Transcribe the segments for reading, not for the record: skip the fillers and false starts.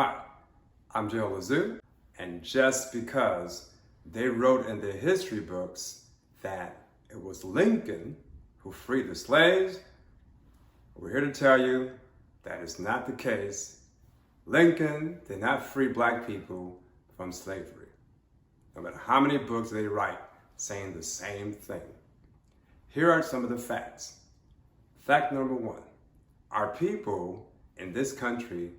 Hi, I'm Joe Lazoo, and just because they wrote in their history books that it was Lincoln who freed the slaves, we're here to tell you that is not the case. Lincoln did not free black people from slavery, no matter how many books they write saying the same thing. Here are some of the facts. Fact number one, our people in this country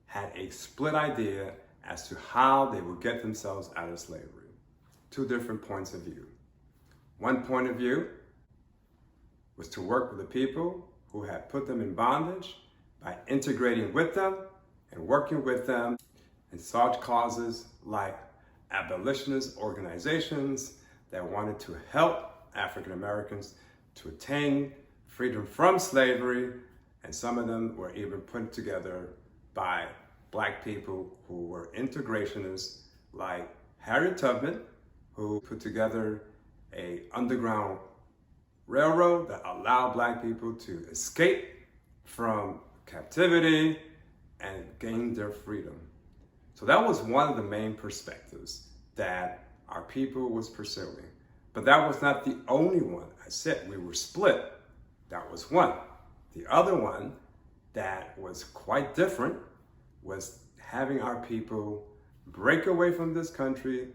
had a split idea as to how they would get themselves out of slavery. Two different points of view. One point of view was to work with the people who had put them in bondage by integrating with them and working with them in such causes like abolitionist organizations that wanted to help African Americans to attain freedom from slavery, and some of them were even put together by black people who were integrationists like Harriet Tubman, who put together an underground railroad that allowed black people to escape from captivity and gain their freedom. So that was one of the main perspectives that our people was pursuing. But that was not the only one. I said we were split. That was one. The other one that was quite different was having our people break away from this country,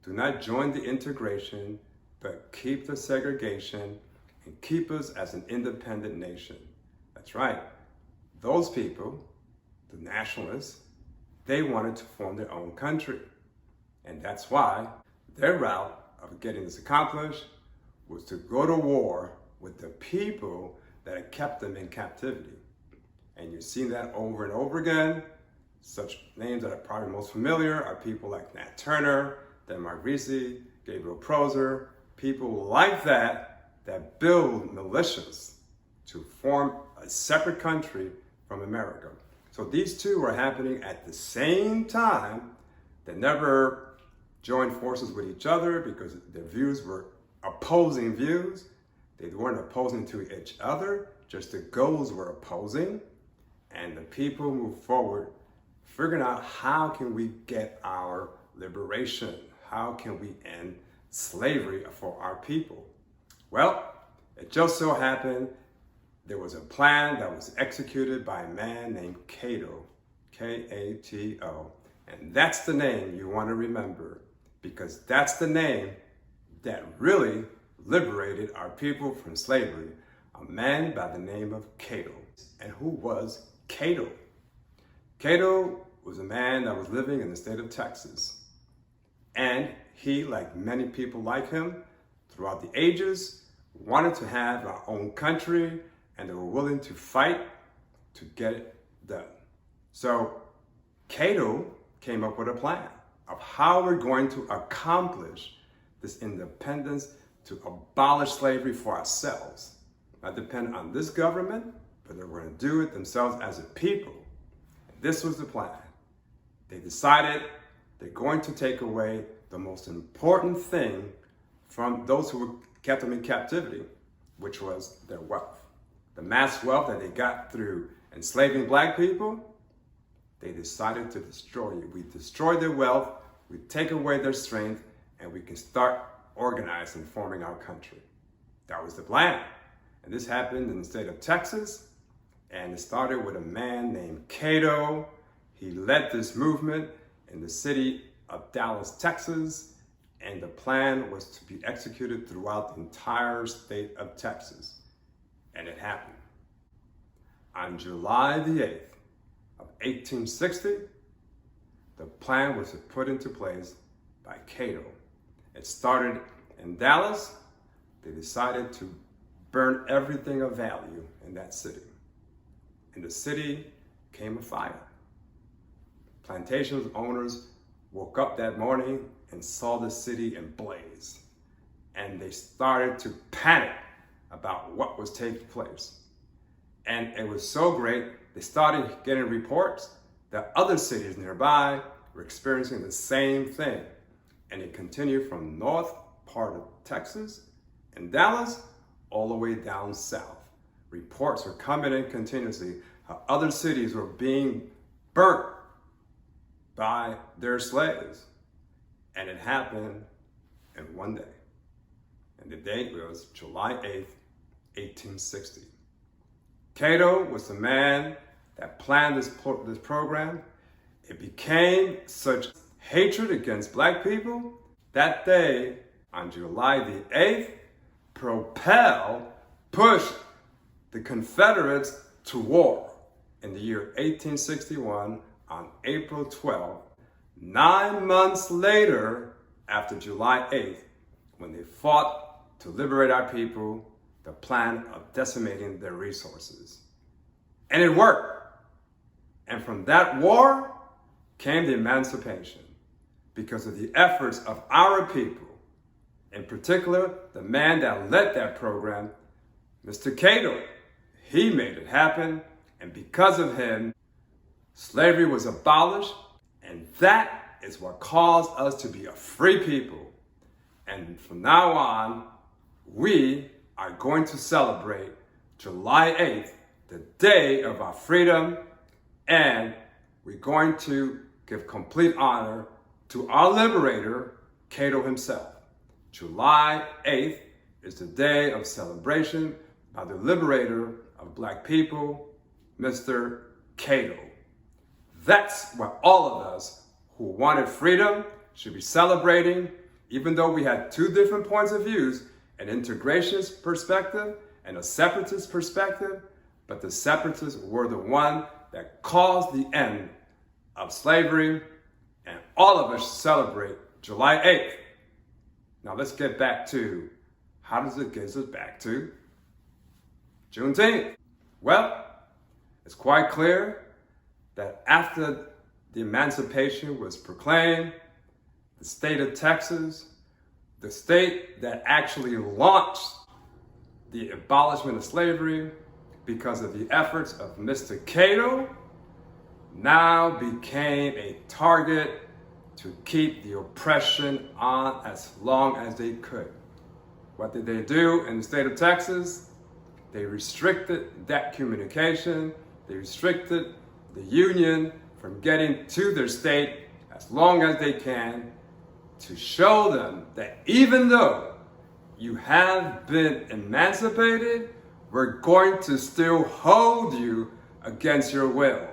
do not join the integration, but keep the segregation and keep us as an independent nation. That's right. Those people, the nationalists, they wanted to form their own country. And that's why their route of getting this accomplished was to go to war with the people that had kept them in captivity. And you've seen that over and over again. Such names that are probably most familiar are people like Nat Turner, Denmark Vesey, Gabriel Prosser, people like that that build militias to form a separate country from America. So these two were happening at the same time. They never joined forces with each other because their views were opposing views. They weren't opposing to each other, just the goals were opposing. And the people moved forward figuring out how can we get our liberation? How can we end slavery for our people? Well, it just so happened there was a plan that was executed by a man named Cato, K-A-T-O. And that's the name you want to remember, because that's the name that really liberated our people from slavery, a man by the name of Cato. And who was Cato? Cato was a man that was living in the state of Texas. And he, like many people like him, throughout the ages, wanted to have our own country, and they were willing to fight to get it done. So Cato came up with a plan of how we're going to accomplish this independence, to abolish slavery for ourselves. Not depend on this government, but they're going to do it themselves as a people. This was the plan. They decided they're going to take away the most important thing from those who kept them in captivity, which was their wealth. The mass wealth that they got through enslaving black people, they decided to destroy it. We destroy their wealth, we take away their strength, and we can start organizing, forming our country. That was the plan. And this happened in the state of Texas. And it started with a man named Cato. He led this movement in the city of Dallas, Texas, and the plan was to be executed throughout the entire state of Texas. And it happened. On July the 8th of 1860, the plan was put into place by Cato. It started in Dallas. They decided to burn everything of value in that city. In the city came a fire. Plantation owners woke up that morning and saw the city in blaze. And they started to panic about what was taking place. And it was so great, they started getting reports that other cities nearby were experiencing the same thing. And it continued from north part of Texas and Dallas all the way down south. Reports were coming in continuously how other cities were being burnt by their slaves. And it happened in one day. And the date was July 8th, 1860. Cato was the man that planned this program. It became such hatred against black people that day, on July the 8th, pushed the Confederates to war in the year 1861 on April 12th, 9 months later after July 8th, when they fought to liberate our people, the plan of decimating their resources. And it worked. And from that war came the emancipation because of the efforts of our people. In particular, the man that led that program, Mr. Cato. He made it happen, and because of him, slavery was abolished, and that is what caused us to be a free people. And from now on, we are going to celebrate July 8th, the day of our freedom, and we're going to give complete honor to our liberator, Cato himself. July 8th is the day of celebration by the liberator of black people, Mr. Cato. That's what all of us who wanted freedom should be celebrating, even though we had two different points of views, an integrationist perspective and a separatist perspective, but the separatists were the one that caused the end of slavery, and all of us celebrate July 8th. Now let's get back to, how does it get us back to Juneteenth? Well, it's quite clear that after the emancipation was proclaimed, the state of Texas, the state that actually launched the abolishment of slavery because of the efforts of Mr. Cato, now became a target to keep the oppression on as long as they could. What did they do in the state of Texas? They restricted that communication. They restricted the Union from getting to their state as long as they can, to show them that even though you have been emancipated, we're going to still hold you against your will.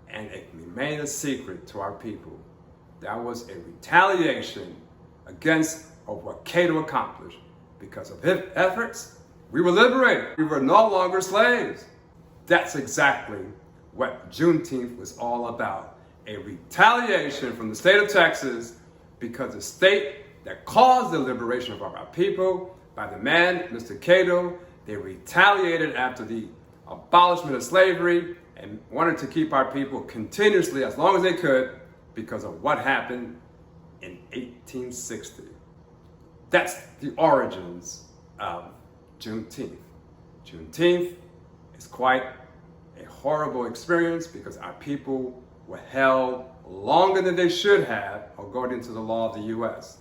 And it remained a secret to our people. That was a retaliation against what Cato accomplished. Because of his efforts, we were liberated. We were no longer slaves. That's exactly what Juneteenth was all about. A retaliation from the state of Texas, because the state that caused the liberation of our people by the man, Mr. Cato, they retaliated after the abolishment of slavery and wanted to keep our people continuously as long as they could because of what happened in 1860. That's the origins of Juneteenth. Juneteenth is quite a horrible experience because our people were held longer than they should have according to the law of the U.S.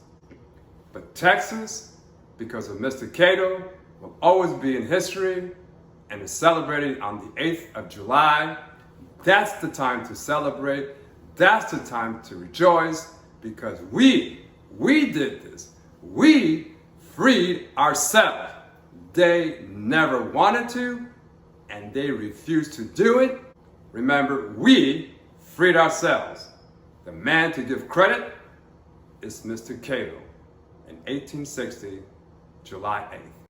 But Texas, because of Mr. Cato, will always be in history and is celebrated on the 8th of July. That's the time to celebrate. That's the time to rejoice because we did this. We freed ourselves. They never wanted to, and they refused to do it. Remember, we freed ourselves. The man to give credit is Mr. Cato in 1860, July 8th.